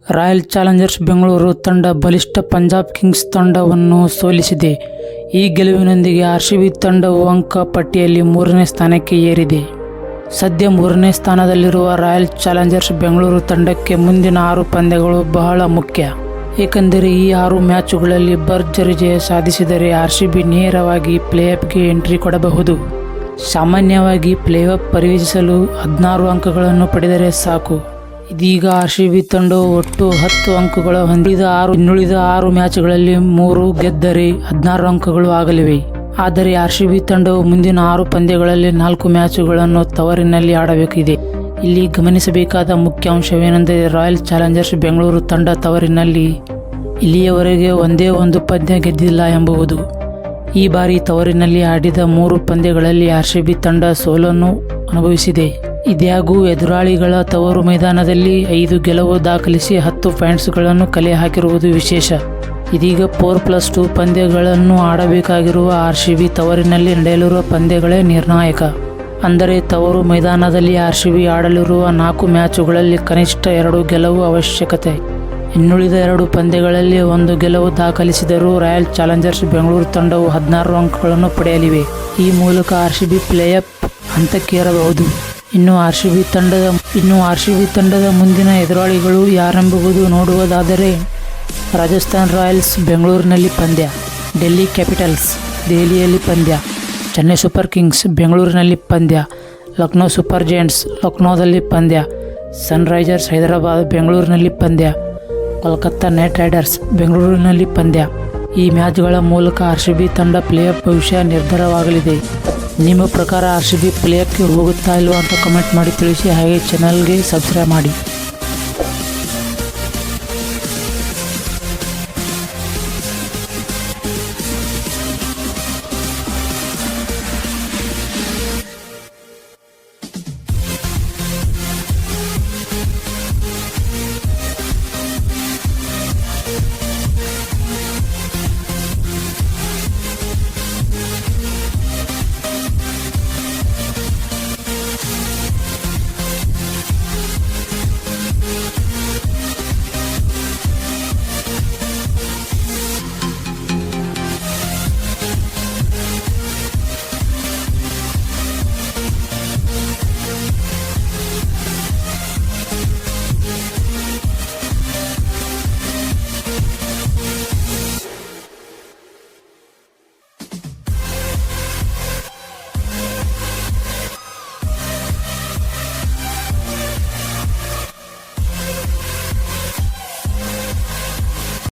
Royal Challengers Bengaluru ತಂಡ ಬಲಿಷ್ಠ Punjab Kings ತಂಡವನ್ನು ಸೋಲಿಸಿದೆ. ಈ ಗೆಲುವಿನೊಂದಿಗೆ ಆರ್ಸಿಬಿ ತಂಡವು ಅಂಕ ಪಟ್ಟಿಯಲ್ಲಿ 3ನೇ ಸ್ಥಾನಕ್ಕೆ ಏರಿದೆ. ಸದ್ಯ 3ನೇ ಸ್ಥಾನದಲ್ಲಿರುವ ರಾಯಲ್ ಚಾಲೆಂಜರ್ಸ್ ಬೆಂಗಳೂರು ತಂಡಕ್ಕೆ ಮುಂದಿನ 6 ಪಂದ್ಯಗಳು ಬಹಳ ಮುಖ್ಯ. ಏಕೆಂದರೆ ಈ 6 ಮ್ಯಾಚುಗಳಲ್ಲಿ ಭರ್ಜರಿ ಜಯ ಸಾಧಿಸಿದರೆ ಆರ್ಸಿಬಿ ನೇರವಾಗಿ ಪ್ಲೇಆಫ್ಗೆ ಎಂಟ್ರಿ ಕೊಡಬಹುದು. ಸಾಮಾನ್ಯವಾಗಿ ಪ್ಲೇಆಫ್ ಪ್ರವೇಶಿಸಲು 16 ಅಂಕಗಳನ್ನು ಪಡೆದರೆ ಸಾಕು. ಇದೀಗ ಆರ್ಸಿಬಿ ತಂಡವು ಒಟ್ಟು 10 ಅಂಕಗಳು ಹೊಂದಿದ ಇನ್ನುಳಿದ 6 ಮ್ಯಾಚ್ಗಳಲ್ಲಿ 3 ಗೆದ್ದರೆ 16 ಅಂಕಗಳು ಆಗಲಿವೆ. ಆದರೆ ಆರ್ಸಿಬಿ ತಂಡವು ಮುಂದಿನ 6 ಪಂದ್ಯಗಳಲ್ಲಿ 4 ಮ್ಯಾಚುಗಳನ್ನು ತವರಿನಲ್ಲಿ ಆಡಬೇಕಿದೆ. ಇಲ್ಲಿ ಗಮನಿಸಬೇಕಾದ ಮುಖ್ಯ ಅಂಶವೇನೆಂದರೆ ರಾಯಲ್ ಚಾಲೆಂಜರ್ಸ್ ಬೆಂಗಳೂರು ತಂಡ ತವರಿನಲ್ಲಿ ಇಲ್ಲಿಯವರೆಗೆ ಒಂದೇ ಒಂದು ಪಂದ್ಯ ಗೆದ್ದಿಲ್ಲ ಎಂಬುದು. ಈ ಬಾರಿ ತವರಿನಲ್ಲಿ ಆಡಿದ 3 ಪಂದ್ಯಗಳಲ್ಲಿ ಆರ್ಸಿಬಿ ತಂಡ ಸೋಲನ್ನು ಅನುಭವಿಸಿದೆ. ಇದ್ಯಾಗೂ ಎದುರಾಳಿಗಳ ತವರು ಮೈದಾನದಲ್ಲಿ 5 ಗೆಲುವು ದಾಖಲಿಸಿ 10 ಪಾಯಿಂಟ್ಸ್ಗಳನ್ನು ಕಲೆ ಹಾಕಿರುವುದು ವಿಶೇಷ. ಇದೀಗ 4+2 ಪಂದ್ಯಗಳನ್ನು ಆಡಬೇಕಾಗಿರುವ ಆರ್ಸಿಬಿ ತವರಿನಲ್ಲಿ ನಡೆಯಲಿರುವ ಪಂದ್ಯಗಳೇ ನಿರ್ಣಾಯಕ. ಅಂದರೆ ತವರು ಮೈದಾನದಲ್ಲಿ ಆರ್ಸಿಬಿ ಆಡಲಿರುವ 4 ಮ್ಯಾಚುಗಳಲ್ಲಿ ಕನಿಷ್ಠ 2 ಗೆಲುವು ಅವಶ್ಯಕತೆ. ಇನ್ನುಳಿದ 2 ಪಂದ್ಯಗಳಲ್ಲಿ 1 ಗೆಲುವು ದಾಖಲಿಸಿದರೂ ರಾಯಲ್ ಚಾಲೆಂಜರ್ಸ್ ಬೆಂಗಳೂರು ತಂಡವು 16 ಅಂಕಗಳನ್ನು ಪಡೆಯಲಿವೆ. ಈ ಮೂಲಕ ಆರ್ಸಿಬಿ ಪ್ಲೇಆಫ್ ಹಂತಕ್ಕೇರಬಹುದು. ಇನ್ನು ಆರ್ಸಿಬಿ ತಂಡದ ಮುಂದಿನ ಎದುರಾಳಿಗಳು ಯಾರೆಂಬುದು ನೋಡುವುದಾದರೆ ರಾಜಸ್ಥಾನ್ ರಾಯಲ್ಸ್ ಬೆಂಗಳೂರಿನಲ್ಲಿ ಪಂದ್ಯ, ಡೆಲ್ಲಿ ಕ್ಯಾಪಿಟಲ್ಸ್ ದೆಹಲಿಯಲ್ಲಿ ಪಂದ್ಯ, ಚೆನ್ನೈ ಸೂಪರ್ ಕಿಂಗ್ಸ್ ಬೆಂಗಳೂರಿನಲ್ಲಿ ಪಂದ್ಯ, ಲಕ್ನೋ ಸೂಪರ್ ಜೈಂಟ್ಸ್ ಲಕ್ನೋದಲ್ಲಿ ಪಂದ್ಯ, ಸನ್ರೈಸರ್ಸ್ ಹೈದರಾಬಾದ್ ಬೆಂಗಳೂರಿನಲ್ಲಿ ಪಂದ್ಯ, ಕೋಲ್ಕತ್ತಾ ನೈಟ್ ರೈಡರ್ಸ್ ಬೆಂಗಳೂರಿನಲ್ಲಿ ಪಂದ್ಯ. ಈ ಮ್ಯಾಚ್ಗಳ ಮೂಲಕ ಆರ್ಸಿಬಿ ತಂಡ ಪ್ಲೇಆಫ್ ಭವಿಷ್ಯ ನಿರ್ಧಾರವಾಗಲಿದೆ. ನಿಮ್ಮ ಪ್ರಕಾರ ಆರ್ಸಿಬಿ ಪ್ಲೇಆಫ್ಗೆ ಹೋಗುತ್ತಾ ಇಲ್ವಾ ಅಂತ ಕಮೆಂಟ್ ಮಾಡಿ ತಿಳಿಸಿ. ಹಾಗೆ ಚಾನಲ್ಗೆ ಸಬ್ಸ್ಕ್ರೈಬ್ ಮಾಡಿ.